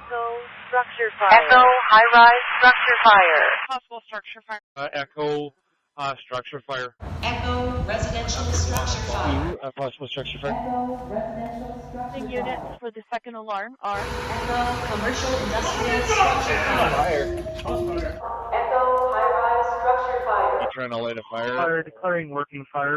Echo, structure fire. Echo, high-rise, structure fire. Possible structure fire. Echo, structure fire. Echo, residential structure fire. Possible structure fire. Echo, residential structure The units for the second alarm are Echo, commercial industrial structure fire. Echo, high-rise structure fire. You trying to light a fire? Fire declaring working fire.